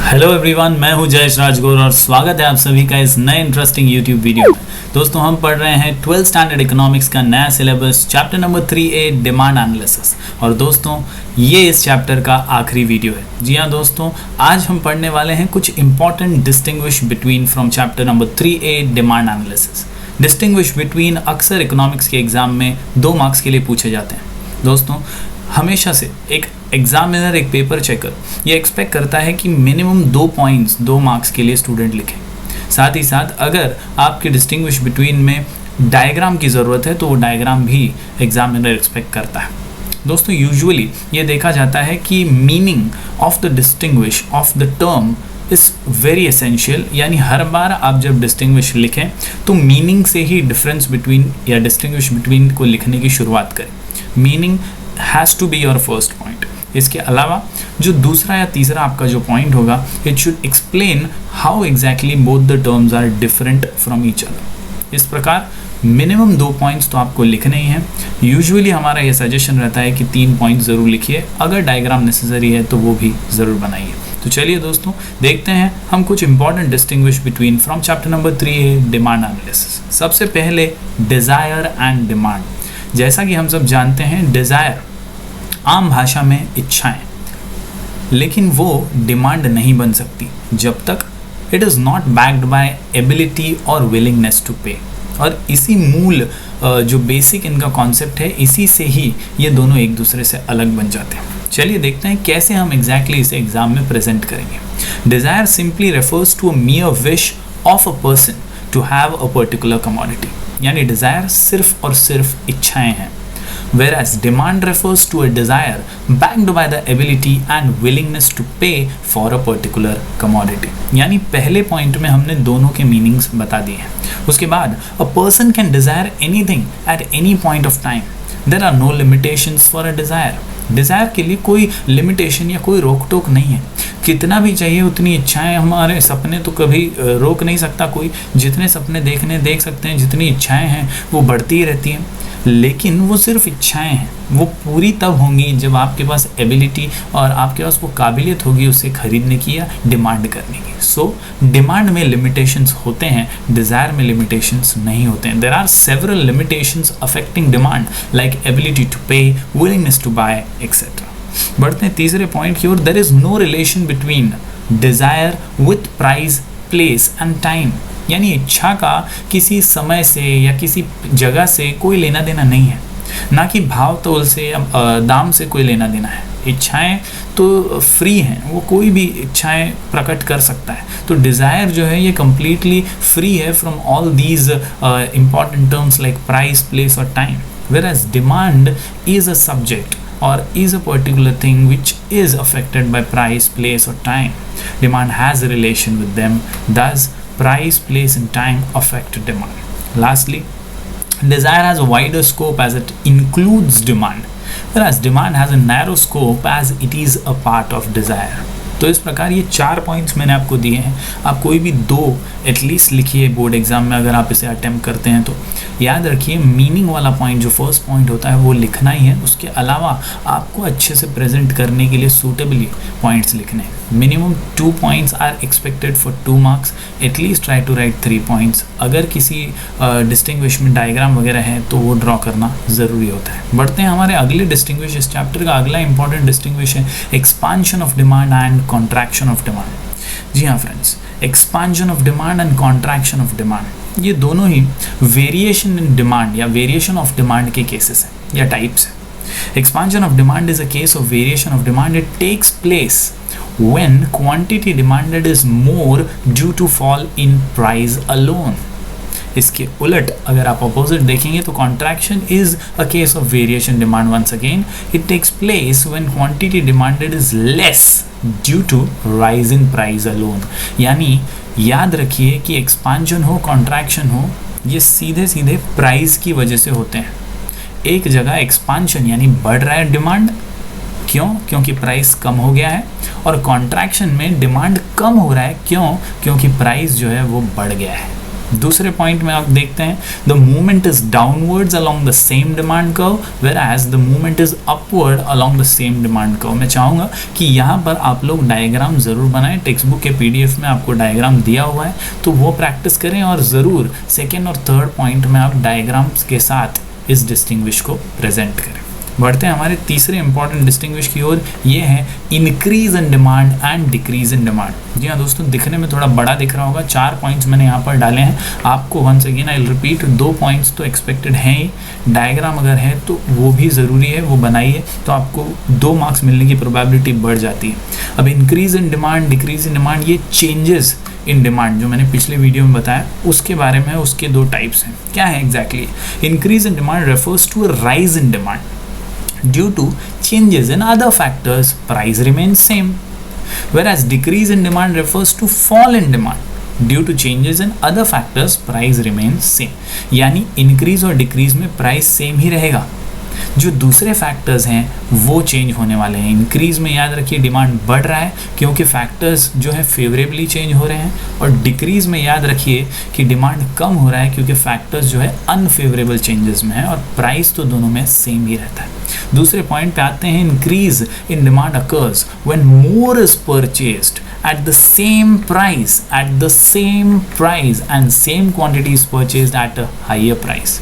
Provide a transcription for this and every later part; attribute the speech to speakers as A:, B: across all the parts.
A: Hello everyone, मैं हूं जयेश राजगौर और स्वागत है आप सभी का इस नए इंटरेस्टिंग यूट्यूब वीडियो में। दोस्तों, हम पढ़ रहे हैं 12th स्टैंडर्ड इकोनॉमिक्स का नया syllabus, chapter number 3A demand analysis. और दोस्तों, ये इस चैप्टर का आखिरी वीडियो है। जी हाँ दोस्तों, आज हम पढ़ने वाले हैं कुछ important distinguish between from chapter number 3A demand analysis. Distinguish between अक्सर इकोनॉमिक्स के एग्जाम में 2 मार्क्स के लिए पूछे जाते हैं। दोस्तों, हमेशा से एक एग्जामिनर, एक पेपर चेकर ये एक्सपेक्ट करता है कि मिनिमम 2 पॉइंट्स 2 मार्क्स के लिए स्टूडेंट लिखें। साथ ही साथ अगर आपके डिस्टिंग्विश बिटवीन में डायग्राम की ज़रूरत है तो वो डायग्राम भी एग्जामिनर एक्सपेक्ट करता है। दोस्तों, यूजुअली ये देखा जाता है कि meaning of the distinguish of the term is very essential, यानी हर बार आप जब डिस्टिंग्विश लिखें तो मीनिंग से ही डिफरेंस बिटवीन या डिस्टिंग्विश बिटवीन को लिखने की शुरुआत करें। Meaning has to be your first point. इसके अलावा जो दूसरा या तीसरा आपका जो पॉइंट होगा, it should explain how exactly both the terms are different from each other. इस प्रकार मिनिमम 2 पॉइंट्स तो आपको लिखने ही हैं। यूजुअली हमारा ये सजेशन रहता है कि 3 पॉइंट ज़रूर लिखिए, अगर डायग्राम नेसेसरी है तो वो भी ज़रूर बनाइए। तो चलिए दोस्तों, देखते हैं हम कुछ important distinguish between from chapter number 3A demand analysis. सबसे पहले डिज़ायर एंड डिमांड। जैसा कि हम सब जानते हैं, डिज़ायर आम भाषा में इच्छाएं, लेकिन वो डिमांड नहीं बन सकती जब तक it is not backed by ability और विलिंगनेस टू पे। और इसी मूल जो बेसिक इनका कॉन्सेप्ट है, इसी से ही ये दोनों एक दूसरे से अलग बन जाते हैं। चलिए देखते हैं कैसे हम एग्जैक्टली इसे एग्जाम में प्रेजेंट करेंगे। Desire simply refers to a mere wish of a person to have a particular commodity, यानी डिज़ायर सिर्फ और सिर्फ इच्छाएं हैं। Whereas demand refers to a desire backed by the ability and willingness to pay for a particular commodity। यानी पहले point में हमने दोनों के मीनिंग्स बता दिए हैं। उसके बाद a person can desire anything at any point of time. There are no limitations for a desire। Desire के लिए कोई लिमिटेशन या कोई रोक टोक नहीं है। कितना भी चाहिए उतनी इच्छाएं, हमारे सपने तो कभी रोक नहीं सकता कोई। जितने सपने देख सकते हैं, जितनी इच्छाएं हैं वो बढ़ती ही रहती हैं। लेकिन वो सिर्फ इच्छाएं हैं, वो पूरी तब होंगी जब आपके पास एबिलिटी और आपके पास वो काबिलियत होगी उसे खरीदने की या डिमांड करने की। सो डिमांड में लिमिटेशंस होते हैं, डिज़ायर में लिमिटेशंस नहीं होते हैं। There are several limitations affecting demand like ability to pay, willingness to buy etcetera. बढ़ते हैं तीसरे पॉइंट की ओर। There is no relation between desire with price, place and time. यानी इच्छा का किसी समय से या किसी जगह से कोई लेना देना नहीं है, ना कि भाव तोल से या दाम से कोई लेना देना है। इच्छाएं तो फ्री हैं, वो कोई भी इच्छाएं प्रकट कर सकता है। तो डिज़ायर जो है ये कम्प्लीटली फ्री है from all these important terms like price, place और time. Whereas demand is a subject or is a particular thing which is affected by price, place or time. Demand has a relation with them. Thus, price, place and time affect demand. Lastly, desire has a wider scope as it includes demand, whereas demand has a narrow scope as it is a part of desire. तो इस प्रकार ये 4 points मैंने आपको दिए हैं। आप कोई भी 2 एटलीस्ट लिखिए बोर्ड एग्जाम में, अगर आप इसे अटेम्प्ट करते हैं तो। याद रखिए, मीनिंग वाला पॉइंट जो फर्स्ट पॉइंट होता है वो लिखना ही है। उसके अलावा आपको अच्छे से प्रेजेंट करने के लिए सूटेबली पॉइंट्स लिखने हैं। Minimum 2 points are expected for 2 marks. At least try to write 3 points. अगर किसी डिस्टिंग्विश में डायग्राम वगैरह है तो वो ड्रॉ करना ज़रूरी होता है। बढ़ते हैं हमारे अगले डिस्टिंग्विश। इस चैप्टर का अगला इंपॉर्टेंट डिस्टिंग्विश है expansion of demand and contraction of demand. जी हाँ friends, expansion of demand and contraction of demand, ये दोनों ही वेरिएशन इन डिमांड या वेरिएशन ऑफ डिमांड के केसेस हैं या टाइप्स हैं। Expansion of demand is a case of variation of demand. It takes place when quantity demanded is more due to fall in price alone। इसके उलट अगर आप opposite देखेंगे तो contraction is a case of variation demand. Once again it takes place when quantity demanded is less due to rise in price alone. यानी याद रखिए कि एक्सपांशन हो, कॉन्ट्रैक्शन हो, ये सीधे सीधे प्राइस की वजह से होते हैं। एक जगह एक्सपांशन यानी बढ़ रहा है डिमांड, क्यों? क्योंकि प्राइस कम हो गया है। और कॉन्ट्रैक्शन में डिमांड कम हो रहा है, क्यों? क्योंकि प्राइस जो है वो बढ़ गया है। दूसरे पॉइंट में आप देखते हैं the movement is downwards along the same demand curve whereas the movement is upward along the same demand curve. मैं चाहूँगा कि यहाँ पर आप लोग डायग्राम ज़रूर बनाएं। टेक्स्ट बुक के PDF में आपको डायग्राम दिया हुआ है, तो वो प्रैक्टिस करें और ज़रूर सेकेंड और थर्ड पॉइंट में आप डायग्राम्स के साथ इस डिस्टिंग्विश को प्रेजेंट करें। बढ़ते हैं हमारे तीसरे इंपॉर्टेंट डिस्टिंग्विश की ओर, ये है increase in demand and decrease in demand. जी हाँ दोस्तों, दिखने में थोड़ा बड़ा दिख रहा होगा, 4 पॉइंट्स मैंने यहाँ पर डाले हैं। आपको once again I will repeat, 2 points तो एक्सपेक्टेड हैं ही, डायग्राम अगर है तो वो भी ज़रूरी है, वो बनाइए तो आपको 2 मार्क्स मिलने की प्रोबेबिलिटी बढ़ जाती है। अब increase in demand, decrease in demand, ये चेंजेस इन डिमांड जो मैंने पिछले वीडियो में बताया उसके बारे में, उसके 2 टाइप्स हैं। क्या है exactly? Increase in demand refers to a rise in demand. Due to changes in other factors, price remains same. Whereas decrease in demand refers to fall in demand. Due to changes in other factors, price remains same. यानी increase और decrease में price same ही रहेगा, जो दूसरे factors हैं वो change होने वाले हैं। इंक्रीज में याद रखिए डिमांड बढ़ रहा है क्योंकि फैक्टर्स जो है फेवरेबली चेंज हो रहे हैं, और डिक्रीज में याद रखिए कि डिमांड कम हो रहा है क्योंकि फैक्टर्स जो है अनफेवरेबल चेंजेस में है, और प्राइस तो दोनों में सेम ही रहता है। दूसरे पॉइंट पे आते हैं, increase in demand occurs when more is purchased at the same price and same quantity is purchased at a higher price.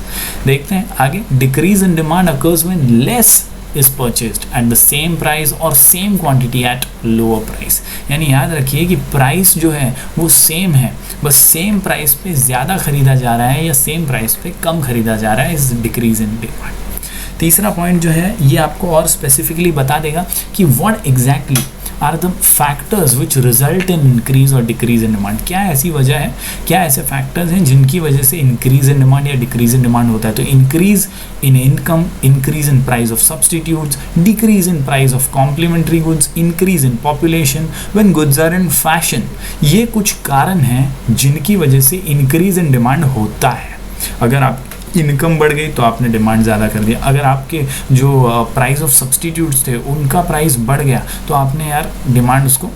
A: देखते हैं आगे, decrease in demand occurs when less is purchased at the same price or same quantity at lower price. यानी याद रखिए कि price जो है वो सेम है, बस सेम प्राइस पे ज़्यादा खरीदा जा रहा है या सेम प्राइस पे कम खरीदा जा रहा है, इस डिक्रीज इन डिमांड। तीसरा पॉइंट जो है ये आपको और स्पेसिफिकली बता देगा कि what exactly are the factors which result in increase और डिक्रीज इन डिमांड। क्या ऐसी वजह है, क्या ऐसे फैक्टर्स हैं जिनकी वजह से इंक्रीज इन डिमांड या डिक्रीज इन डिमांड होता है? तो increase in income, increase in price of substitutes, decrease in price of complementary goods, increase in population when goods are in fashion. ये कुछ कारण हैं जिनकी वजह से इंक्रीज इन डिमांड होता है। अगर आप इनकम बढ़ गई तो आपने डिमांड ज़्यादा कर दिया, अगर आपके जो प्राइस ऑफ सब्सटीट्यूट्स थे उनका प्राइस बढ़ गया तो आपने यार डिमांड उसको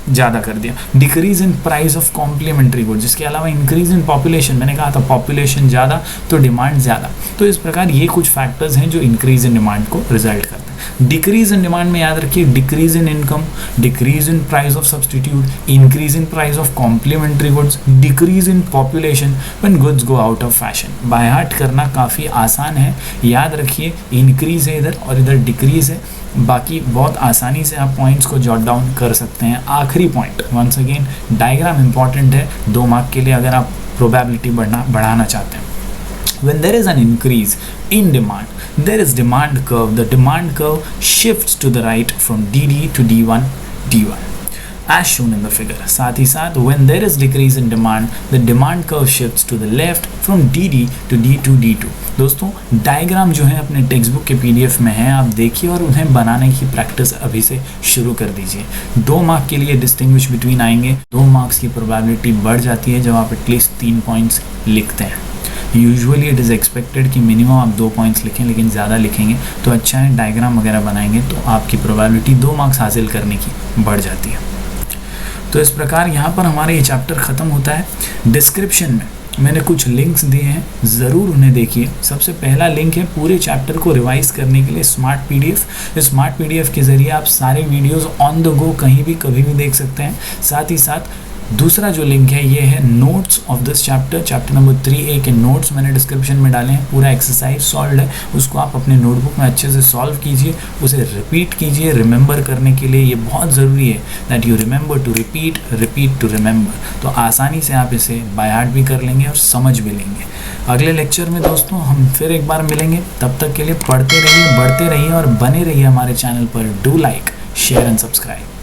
A: ज़्यादा कर दिया। Decrease in price of complementary goods, जिसके अलावा इंक्रीज इन पॉपुलेशन, मैंने कहा था पॉपुलेशन ज़्यादा तो डिमांड ज़्यादा, तो इस प्रकार ये कुछ फैक्टर्स हैं जो इंक्रीज इन डिमांड को रिजल्ट करते हैं। डिक्रीज इन डिमांड में याद रखिए decrease in income, decrease in price of substitute, increase in price of complementary goods, decrease in population when goods go out of fashion. By heart करना काफ़ी आसान है, याद रखिए इंक्रीज है इधर और इधर डिक्रीज है, बाकी बहुत आसानी से आप पॉइंट्स को जॉट डाउन कर सकते हैं। आखिरी point, once again diagram important है 2 मार्क के लिए अगर आप प्रोबेबिलिटी बढ़ाना चाहते हैं। When there is an increase in demand, there is demand curve. The demand curve shifts to the right from DD to D1, D1, as shown in the figure. साथ ही साथ when there is decrease in demand, the demand curve shifts to the left from DD to D2, D2. दोस्तों diagram जो है अपने text book के PDF में है, आप देखिए और उन्हें बनाने की प्रैक्टिस अभी से शुरू कर दीजिए। 2 मार्क के लिए डिस्टिंग्विश बिटवीन आएंगे, 2 मार्क्स की प्रोबेबिलिटी बढ़ जाती है जब आप एटलीस्ट 3 पॉइंट्स लिखते हैं। यूजुअली इट इज़ एक्सपेक्टेड कि मिनिमम आप 2 पॉइंट्स लिखें, लेकिन ज़्यादा लिखेंगे तो अच्छा है, डायग्राम वगैरह बनाएंगे तो आपकी प्रोबेबिलिटी 2 मार्क्स हासिल करने की बढ़ जाती है। तो इस प्रकार यहाँ पर हमारा ये चैप्टर ख़त्म होता है। डिस्क्रिप्शन में मैंने कुछ लिंक्स दिए हैं, ज़रूर उन्हें देखिए। सबसे पहला लिंक है पूरे चैप्टर को रिवाइज़ करने के लिए स्मार्ट PDF। इस स्मार्ट PDF के ज़रिए आप सारे वीडियोस ऑन द गो कहीं भी कभी भी देख सकते हैं। साथ ही साथ दूसरा जो लिंक है ये है notes of this chapter number 3A के नोट्स मैंने डिस्क्रिप्शन में डाले हैं। पूरा एक्सरसाइज सॉल्व है, उसको आप अपने नोटबुक में अच्छे से सॉल्व कीजिए, उसे रिपीट कीजिए रिमेंबर करने के लिए। ये बहुत ज़रूरी है that you remember to repeat to remember. तो आसानी से आप इसे बाय हार्ट भी कर लेंगे और समझ भी लेंगे। अगले लेक्चर में दोस्तों हम फिर एक बार मिलेंगे, तब तक के लिए पढ़ते रहिए, बढ़ते रहिए और बने रहिए हमारे चैनल पर। Do like, share and subscribe.